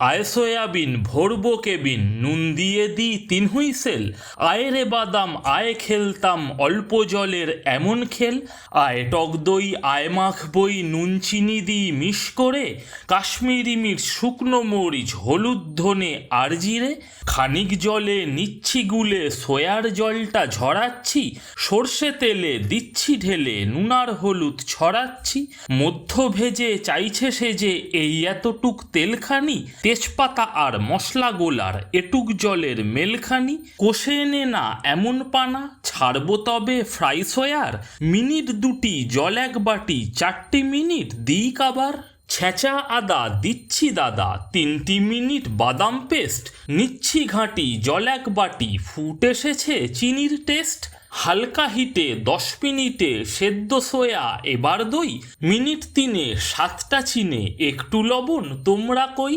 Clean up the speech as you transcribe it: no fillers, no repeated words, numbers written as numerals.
আয় সয়াবিন ভরবো কেবিন, নুন দিয়ে দি 3 হুইসেল। আয় রে বাদাম আয় খেলতাম অল্প জলের এমন খেল। আয় টক দই আয় মাখবই নুন চিনি দি মিশ করে। কাশ্মীরি মির্চ শুকনো মরিচ হলুদ ধনে আর জিরে। খানিক জলে নিচ্ছি গুলে সয়ার জলটা ঝরাচ্ছি। সর্ষে তেলে দিচ্ছি ঢেলে নুনার হলুদ ছড়াচ্ছি। মধ্য ভেজে চাইছে সেজে এই এতটুক তেলখানি। তেজপাতা আর মশলা গোলার এটুক জলের মেলখানি। কষে এনে না এমন পানা ছাড়বো তবে ফ্রাই সয়ার। মিনিট দুটি জল 1 বাটি 4টি মিনিট দিই কাবার। ছেঁচা আদা দিচ্ছি দাদা 3টি মিনিট বাদাম পেস্ট। নিচ্ছি ঘাঁটি জল 1 বাটি ফুট এসেছে চিনির টেস্ট। হালকা হিটে 10 মিনিটে সেদ্ধ সয়া এবার দই। মিনিট 3 7টা চিনে একটু লবণ তোমরা কই।